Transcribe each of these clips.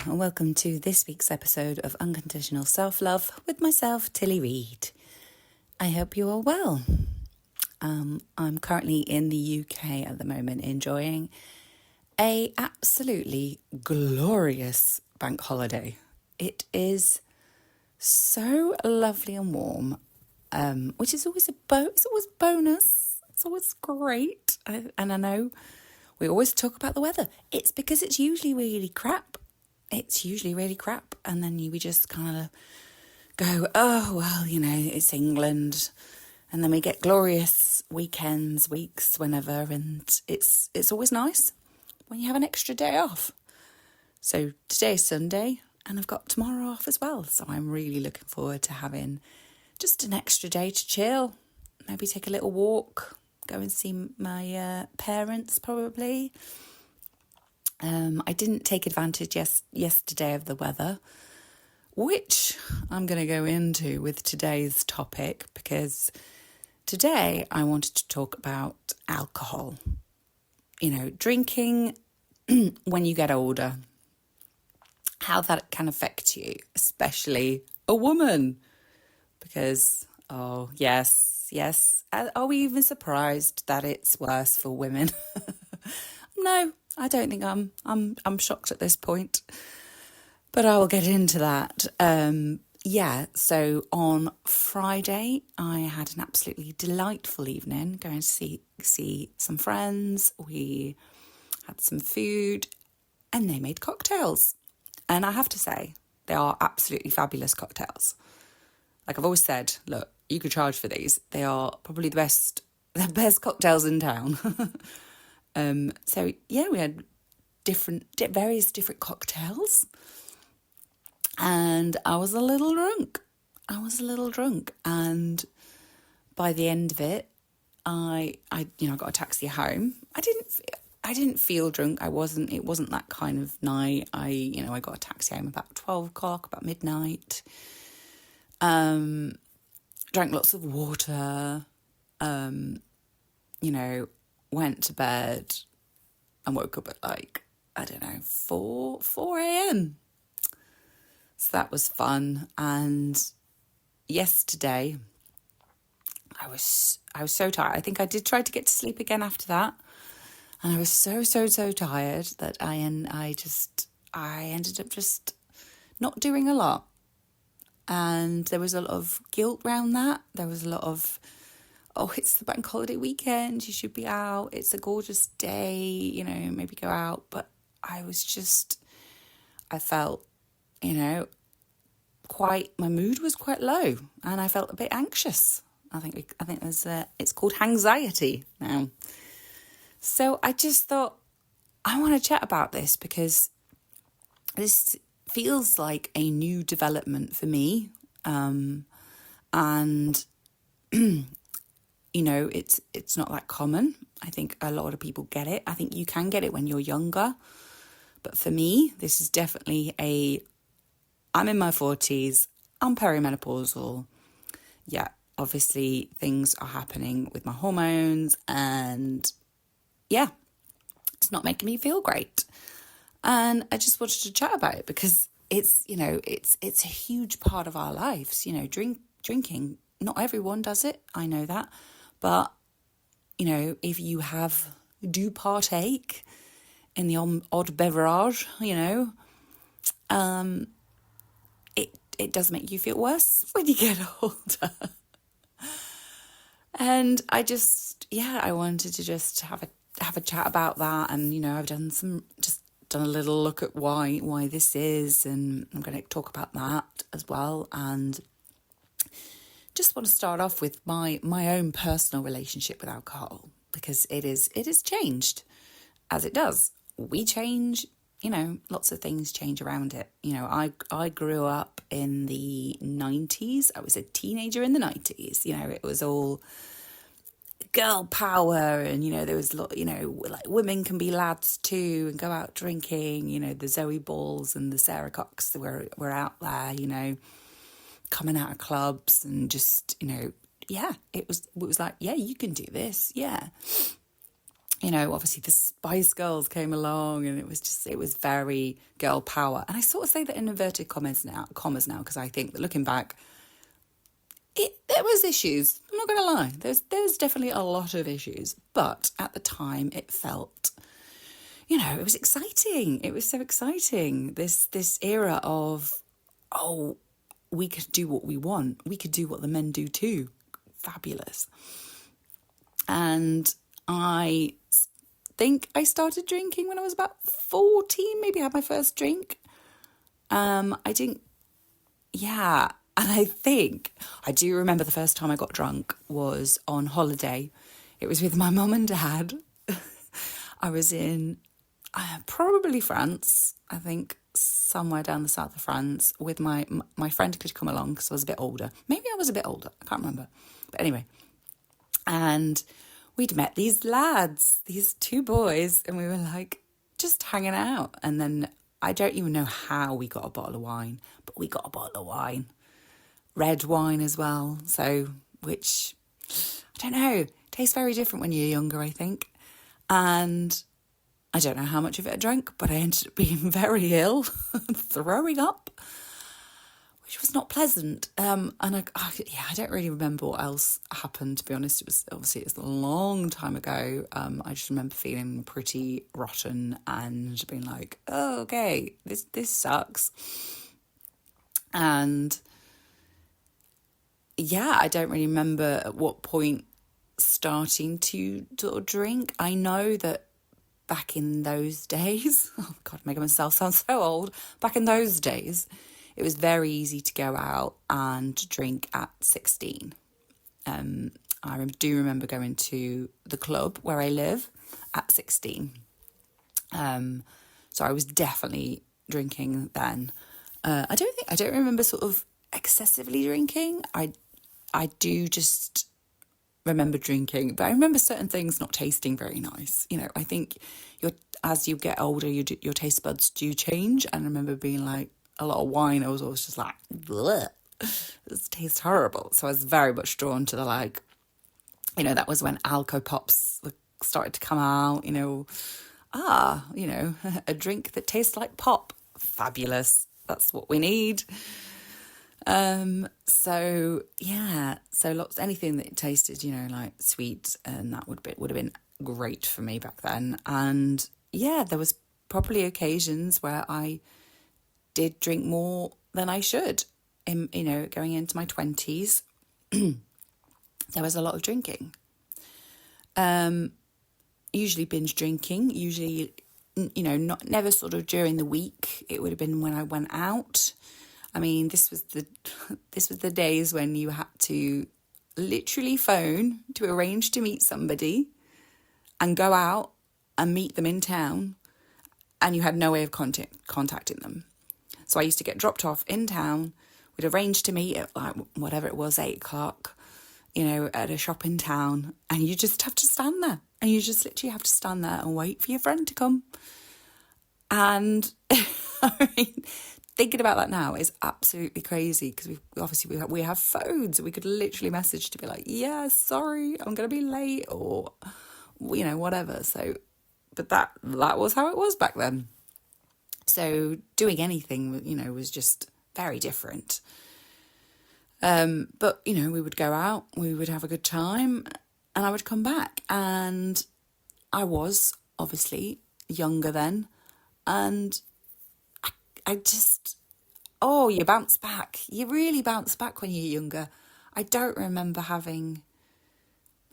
and welcome to this week's episode of Unconditional Self-Love with myself, Tilly Reid. I hope you are well. I'm currently in the UK at the moment, enjoying a absolutely glorious bank holiday. It is so lovely and warm, which is always it's always bonus. It's always great. And I know we always talk about the weather. It's because it's usually really crap. And then we just kind of go, oh, well, it's England. And then we get glorious weekends, weeks, whenever. And it's always nice when you have an extra day off. So today's Sunday and I've got tomorrow off as well. So I'm really looking forward to having just an extra day to chill. Maybe take a little walk, go and see my parents probably. I didn't take advantage yesterday of the weather, which I'm going to go into with today's topic, because today I wanted to talk about alcohol. Drinking when you get older, how that can affect you, especially a woman. Because, oh, yes, are we even surprised that it's worse for women? No, I don't think I'm shocked at this point, but I will get into that. So on Friday, I had an absolutely delightful evening, going to see some friends. We had some food and they made cocktails. And I have to say, they are absolutely fabulous cocktails. Like I've always said, look, you could charge for these. They are probably the best cocktails in town. We had various different cocktails, and I was a little drunk. And by the end of it, I got a taxi home. I didn't feel drunk. It wasn't that kind of night. I got a taxi home about 12 o'clock, about midnight. Drank lots of water. Went to bed and woke up at 4 a.m. So that was fun. And yesterday I was so tired. I think I did try to get to sleep again after that. And I was so tired that I ended up just not doing a lot. And there was a lot of guilt around that. There was a lot of, oh, it's the bank holiday weekend, you should be out, it's a gorgeous day, maybe go out. But I felt, my mood was quite low, and I felt a bit anxious. I think it's called anxiety now. So I just thought, I want to chat about this, because this feels like a new development for me. It's not that common. I think a lot of people get it. I think you can get it when you're younger. But for me, this is definitely I'm in my 40s. I'm perimenopausal. Yeah, obviously things are happening with my hormones, and yeah, it's not making me feel great. And I just wanted to chat about it because it's a huge part of our lives. Drinking, not everyone does it. I know that. But, if you do partake in the odd beverage, it does make you feel worse when you get older. And I wanted to just have a chat about that. And, I've done a little look at why this is, and I'm going to talk about that as well. And just want to start off with my own personal relationship with alcohol, because it is changed, as it does. We change, lots of things change around it. I grew up in the 90s. I was a teenager in the 90s. It was all girl power, and there was a lot, like women can be lads too and go out drinking. The Zoe Balls and the Sarah Cox were out there, coming out of clubs, and just it was like, yeah, you can do this, yeah. obviously the Spice Girls came along, and it was very girl power. And I sort of say that in inverted commas now, because I think that looking back, there was issues. I'm not going to lie. There's definitely a lot of issues. But at the time, it felt, it was exciting. It was so exciting. This era of, oh, we could do what we want. We could do what the men do too. Fabulous. And I think I started drinking when I was about 14, maybe I had my first drink. And I do remember the first time I got drunk was on holiday. It was with my mum and dad. I was in probably France, I think somewhere down the south of France, with my friend could come along because I was a bit older. Maybe I was a bit older, I can't remember. But anyway, and we'd met these lads, these two boys, and we were like just hanging out. And then I don't even know how we got a bottle of wine, but we got a bottle of wine. Red wine as well. So, which, I don't know, tastes very different when you're younger, I think. And I don't know how much of it I drank, but I ended up being very ill, throwing up, which was not pleasant. And I don't really remember what else happened, to be honest. It's a long time ago. I just remember feeling pretty rotten and being like, oh, okay, this sucks. And yeah, I don't really remember at what point starting to sort of drink. I know that back in those days, oh God, making myself sound so old. Back in those days, it was very easy to go out and drink at 16. I do remember going to the club where I live at 16. So I was definitely drinking then. I don't remember sort of excessively drinking. I do just remember drinking, but I remember certain things not tasting very nice. I think as you get older, your taste buds do change. And I remember being like, a lot of wine, I was always just like, bleh, this tastes horrible. So I was very much drawn to the that was when Alco Pops started to come out, a drink that tastes like pop. Fabulous. That's what we need. So anything that tasted, like sweet, and that would have been great for me back then. And yeah, there was probably occasions where I did drink more than I should. Going into my 20s, there was a lot of drinking. Usually binge drinking, never sort of during the week. It would have been when I went out. I mean, this was the days when you had to literally phone to arrange to meet somebody and go out and meet them in town, and you had no way of contacting them. So I used to get dropped off in town. We'd arrange to meet at whatever it was, 8:00, at a shop in town, and you just have to stand there, and you just literally have to stand there and wait for your friend to come. And I mean, thinking about that now is absolutely crazy, because we have phones. We could literally message to be like, yeah, sorry, I'm going to be late, or, whatever. So, but that was how it was back then. So doing anything, was just very different. But, we would go out, we would have a good time, and I would come back. And I was obviously younger then, and I just, you bounce back. You really bounce back when you're younger. I don't really remember having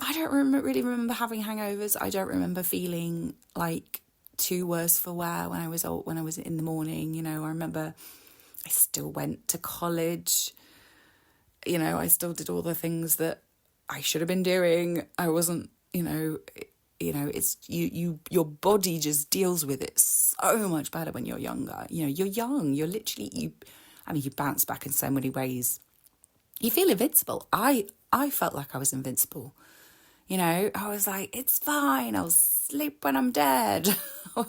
hangovers. I don't remember feeling like too worse for wear when I was in the morning. I remember I still went to college. I still did all the things that I should have been doing. I wasn't, it's your body just deals with it so much better when you're younger. You're young. You're literally, you bounce back in so many ways. You feel invincible. I felt like I was invincible. I was like, it's fine. I'll sleep when I'm dead. I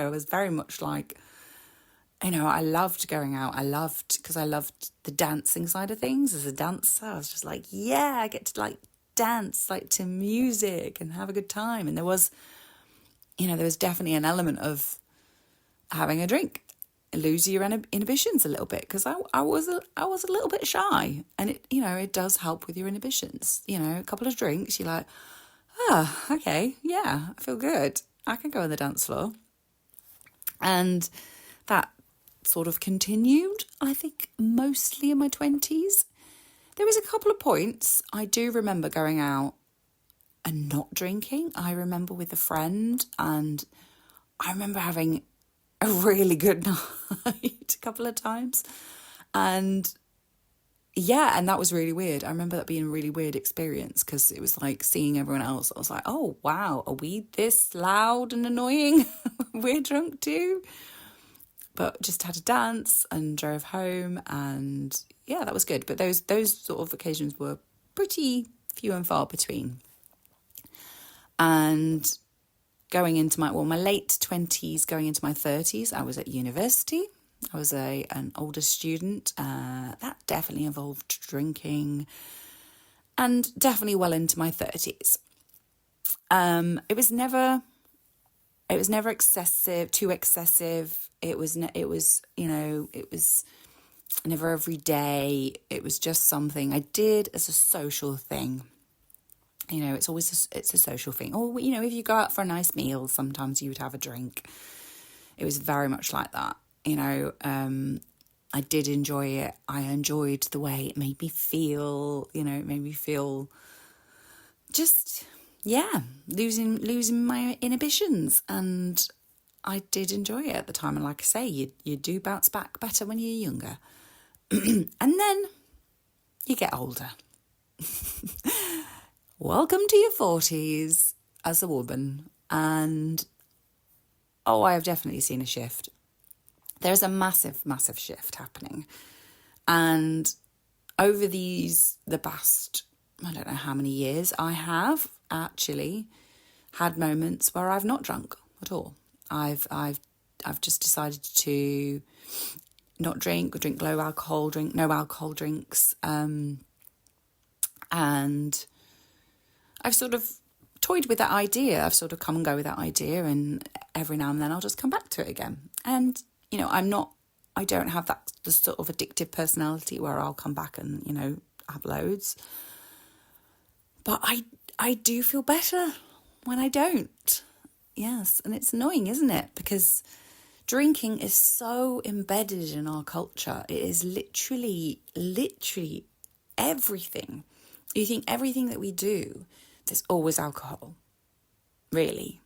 was very much like, I loved going out. Because I loved the dancing side of things. As a dancer, I was just like, yeah, I get to dance to music and have a good time. And there was there was definitely an element of having a drink, lose your inhibitions a little bit, because I was a little bit shy, and it does help with your inhibitions. A couple of drinks, you're like, okay, yeah, I feel good. I can go on the dance floor. And that sort of continued, I think, mostly in my 20s. There was a couple of points I do remember going out and not drinking. I remember with a friend, and I remember having a really good night a couple of times. And yeah, and that was really weird. I remember that being a really weird experience, because it was like seeing everyone else. I was like, oh, wow, are we this loud and annoying? We're drunk too. But just had a dance and drove home, and yeah, that was good. But those sort of occasions were pretty few and far between. And going into my late 20s, going into my 30s, I was at university. I was an older student. That definitely involved drinking, and definitely well into my 30s. It was never excessive, too excessive. It was never every day. It was just something I did as a social thing. It's always it's a social thing. Or, if you go out for a nice meal, sometimes you would have a drink. It was very much like that. I did enjoy it. I enjoyed the way it made me feel. It made me feel just, yeah, losing my inhibitions. And I did enjoy it at the time. And like I say, you do bounce back better when you're younger. And then you get older. Welcome to your 40s as a woman. And, I have definitely seen a shift. There's a massive, massive shift happening. And over the past, I don't know how many years, I have actually had moments where I've not drunk at all. I've just decided to not drink, or drink low alcohol, drink no alcohol drinks. And I've sort of toyed with that idea. I've sort of come and go with that idea, and every now and then I'll just come back to it again. And, I don't have the sort of addictive personality where I'll come back and, have loads. But I do feel better when I don't. Yes, and it's annoying, isn't it? Because drinking is so embedded in our culture. It is literally everything. You think everything that we do, there's always alcohol, really.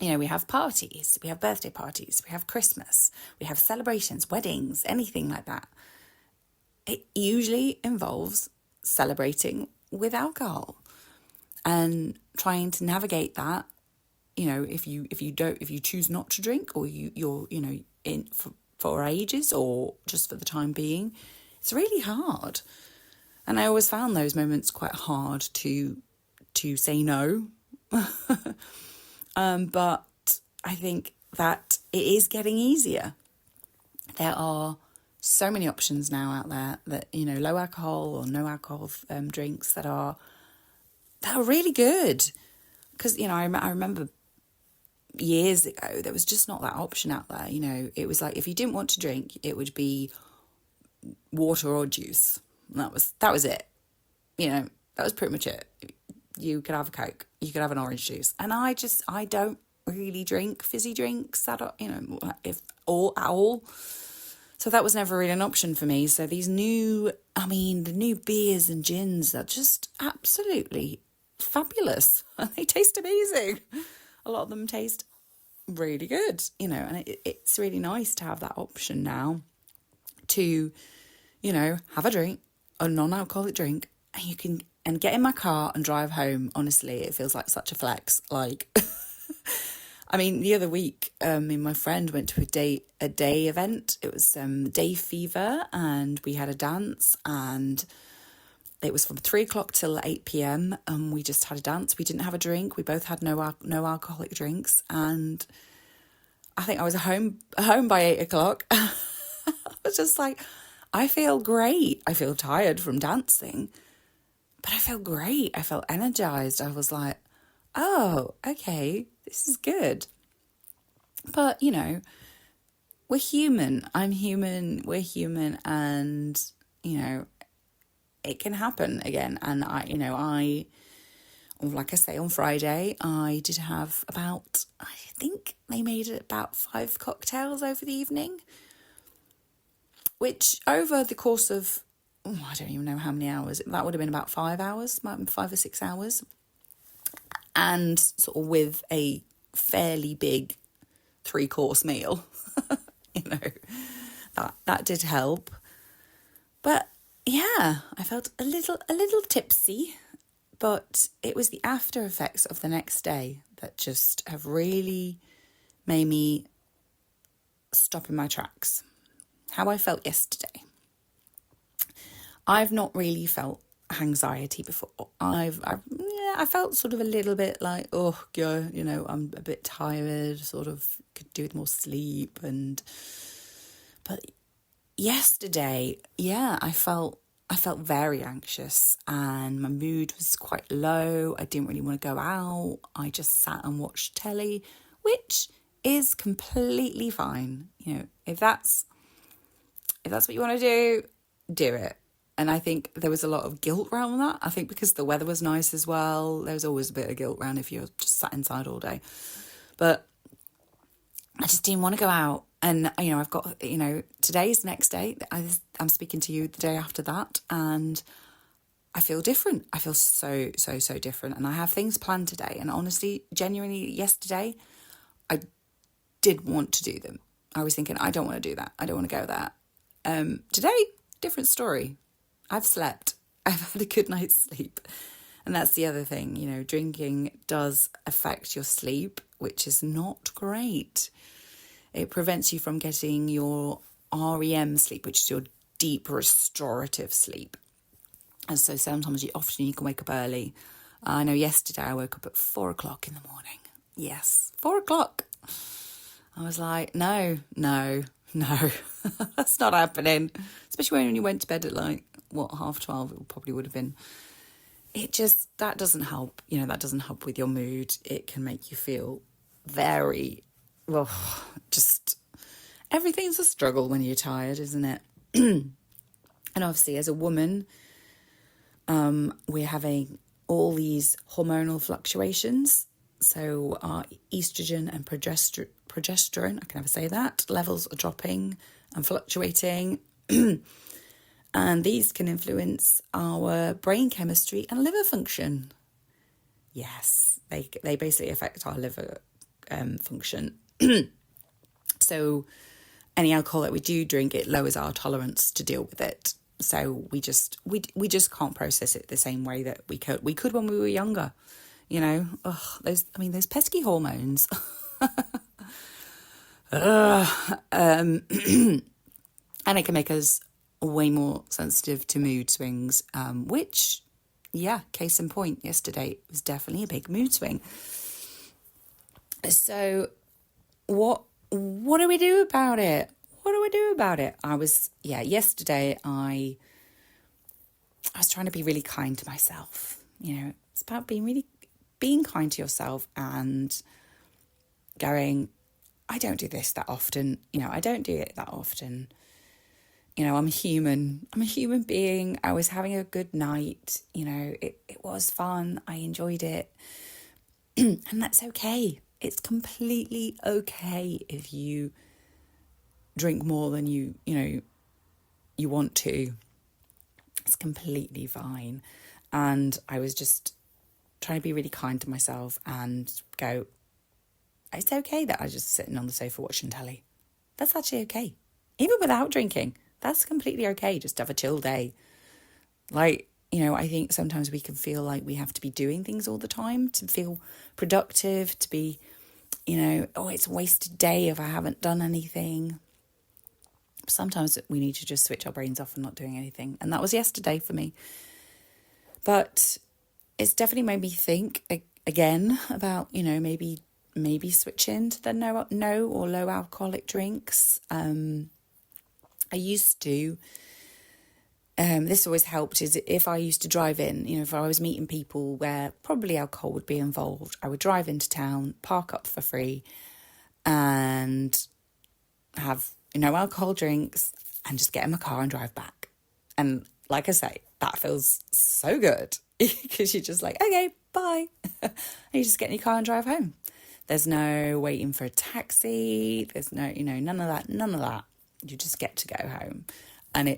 We have parties, we have birthday parties, we have Christmas, we have celebrations, weddings, anything like that. It usually involves celebrating with alcohol and trying to navigate that. If you choose not to drink, or you're in for ages, or just for the time being, it's really hard. And I always found those moments quite hard to say no. But I think that it is getting easier. There are so many options now out there that, low alcohol or no alcohol drinks that are really good. Because, I remember years ago, there was just not that option out there. It was like, if you didn't want to drink, it would be water or juice. And that was it. That was pretty much it. You could have a Coke, you could have an orange juice. And I don't really drink fizzy drinks at all. So that was never really an option for me. So the new beers and gins are just absolutely fabulous. And they taste amazing. A lot of them taste really good, and it's really nice to have that option now to, have a drink, a non-alcoholic drink, and you can get in my car and drive home. Honestly, it feels like such a flex. Like, the other week, my friend went to a day event. It was Day Fever, and we had a dance, and it was from 3:00 till 8 p.m. and we just had a dance. We didn't have a drink. We both had no alcoholic drinks, and I think I was home by 8 o'clock. I was just like, I feel great. I feel tired from dancing, but I feel great. I felt energized. I was like, oh, okay, this is good. But, you know, we're human. I'm human. We're human. And, you know, it can happen again. And like I say, on Friday, I did have about, I think they made it about 5 cocktails over the evening, which over the course of, I don't even know how many hours, that would have been about 5 hours, 5 or 6 hours. And sort of with a fairly big 3-course meal, you know, that did help. But yeah, I felt a little tipsy, but it was the after effects of the next day that just have really made me stop in my tracks. How I felt yesterday. I've not really felt anxiety before. I felt sort of a little bit like, oh, yeah, you know, I'm a bit tired, sort of could do with more sleep. But yesterday, yeah, I felt very anxious and my mood was quite low. I didn't really want to go out. I just sat and watched telly, which is completely fine. You know, if that's what you want to do it. And I think there was a lot of guilt around that. I think because the weather was nice as well, there was always a bit of guilt around if you're just sat inside all day. But I just didn't want to go out. And, you know, I've got, you know, today's the next day. I'm speaking to you the day after that. And I feel different. I feel so different. And I have things planned today. And honestly, genuinely, yesterday, I did want to do them. I was thinking, I don't want to do that. I don't want to go there. Today, different story. I've slept. I've had a good night's sleep. And that's the other thing, you know, drinking does affect your sleep, which is not great. It prevents you from getting your REM sleep, which is your deep restorative sleep. And so sometimes often you can wake up early. I know yesterday I woke up at 4 o'clock in the morning. Yes, 4 o'clock. I was like, no, that's not happening. Especially when you went to bed at like, 12:30, it probably would have been. That doesn't help. You know, that doesn't help with your mood. It can make you feel very, well, just everything's a struggle when you're tired, isn't it? And obviously as a woman, we're having all these hormonal fluctuations. So our estrogen and progesterone, I can never say that, levels are dropping and fluctuating. And these can influence our brain chemistry and liver function. Yes, they basically affect our liver function. So any alcohol that we do drink, it lowers our tolerance to deal with it. So we just can't process it the same way that we could when we were younger. You know, those pesky hormones. And it can make us way more sensitive to mood swings, which, yeah, case in point, yesterday was definitely a big mood swing. So what do we do about it? Yesterday I was trying to be really kind to myself. You know, it's about being kind to yourself and going, I don't do this that often. You know, I don't do it that often. You know, I'm human. I'm a human being. I was having a good night. You know, it was fun. I enjoyed it. And that's okay. It's completely okay if you drink more than you want to. It's completely fine. And I was just trying to be really kind to myself and go, it's okay that I was just sitting on the sofa watching telly. That's actually okay. Even without drinking, that's completely okay. Just have a chill day. Like, you know, I think sometimes we can feel like we have to be doing things all the time to feel productive, to be, you know, oh, it's a wasted day if I haven't done anything. Sometimes we need to just switch our brains off and not doing anything. And that was yesterday for me. But it's definitely made me think again about, you know, maybe switching to the no or low alcoholic drinks. I used to This always helped is if I used to drive in, if I was meeting people where probably alcohol would be involved, I would drive into town, park up for free and have no alcohol drinks and just get in my car and drive back. And like I say, that feels so good because you're just like, okay, bye. And you just get in your car and drive home. There's no waiting for a taxi. There's no, none of that. You just get to go home. And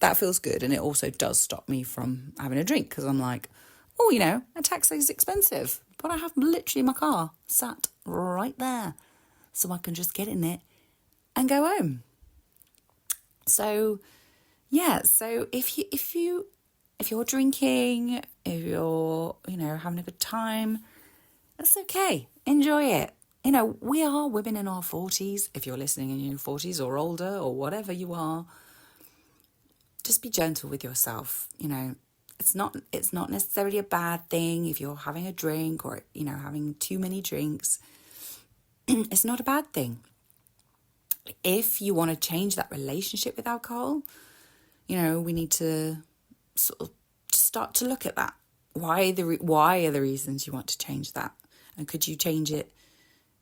that feels good. And it also does stop me from having a drink because I'm like, a taxi is expensive, but I have literally my car sat right there. So I can just get in it and go home. So, so if you're drinking, if you're, having a good time, that's okay. Enjoy it. We are women in our 40s. If you're listening in your 40s or older or whatever you are, just be gentle with yourself. It's not necessarily a bad thing if you're having a drink or, having too many drinks. It's not a bad thing. If you want to change that relationship with alcohol, we need to sort of start to look at that. Why are the reasons you want to change that? And could you change it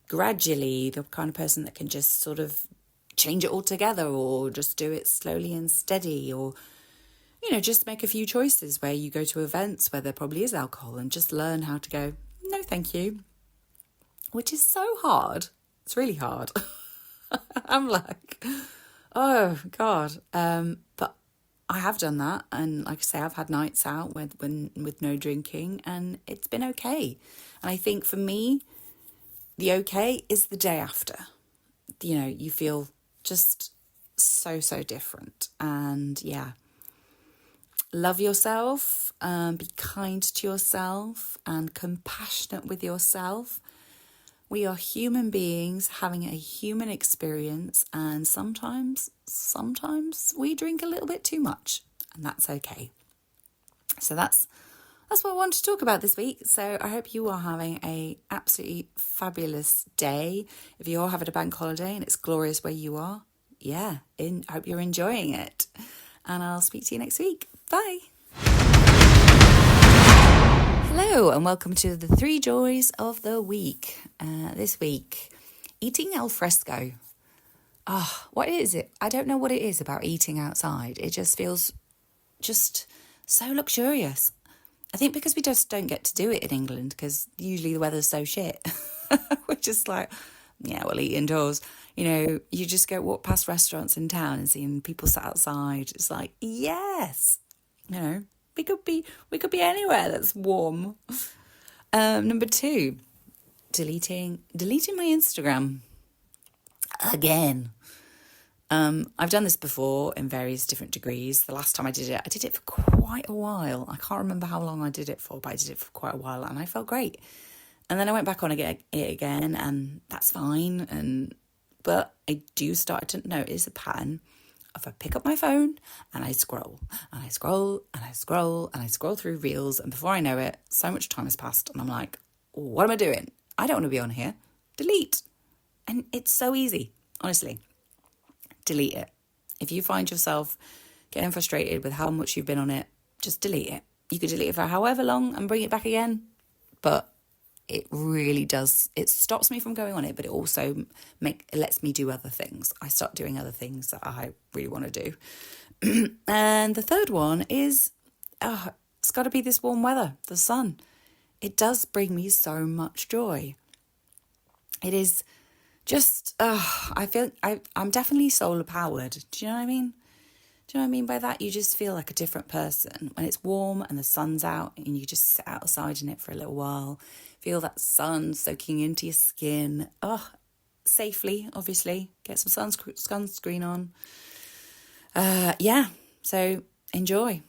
gradually? The kind of person that can just sort of change it altogether, or just do it slowly and steady, or, just make a few choices where you go to events where there probably is alcohol and just learn how to go, no, thank you. Which is so hard. It's really hard. I'm like, oh, God. But I have done that. And like I say, I've had nights out with no drinking and it's been okay. And I think for me, the okay is the day after. You feel just so different. And love yourself, be kind to yourself and compassionate with yourself. We are human beings having a human experience, and sometimes we drink a little bit too much, and that's okay. So that's what I want to talk about this week. So I hope you are having a absolutely fabulous day. If you're having a bank holiday and it's glorious where you are, I hope you're enjoying it. And I'll speak to you next week. Bye. Hello and welcome to the 3 joys of the week. This week, eating al fresco. What is it? I don't know what it is about eating outside. It just feels just so luxurious. I think because we just don't get to do it in England because usually the weather's so shit. We're just like, we'll eat indoors. You just walk past restaurants in town and seeing people sat outside. It's like, yes, we could be anywhere that's warm. Number 2, deleting my Instagram again. I've done this before in various different degrees. The last time I did it for quite a while. I can't remember how long I did it for, but I did it for quite a while and I felt great. And then I went back on it again and that's fine. But I do start to notice a pattern of I pick up my phone and I scroll and I scroll and I scroll and I scroll through reels. And before I know it, so much time has passed and I'm like, what am I doing? I don't want to be on here. Delete. And it's so easy, honestly. Delete it. If you find yourself getting frustrated with how much you've been on it, just delete it. You could delete it for however long and bring it back again. But it really does. It stops me from going on it, but it also lets me do other things. I start doing other things that I really want to do. And the third one is, it's got to be this warm weather, the sun. It does bring me so much joy. It is just, I feel I'm definitely solar powered. Do you know what I mean? Do you know what I mean by that? You just feel like a different person when it's warm and the sun's out and you just sit outside in it for a little while. Feel that sun soaking into your skin. Safely, obviously. Get some sunscreen on. So enjoy.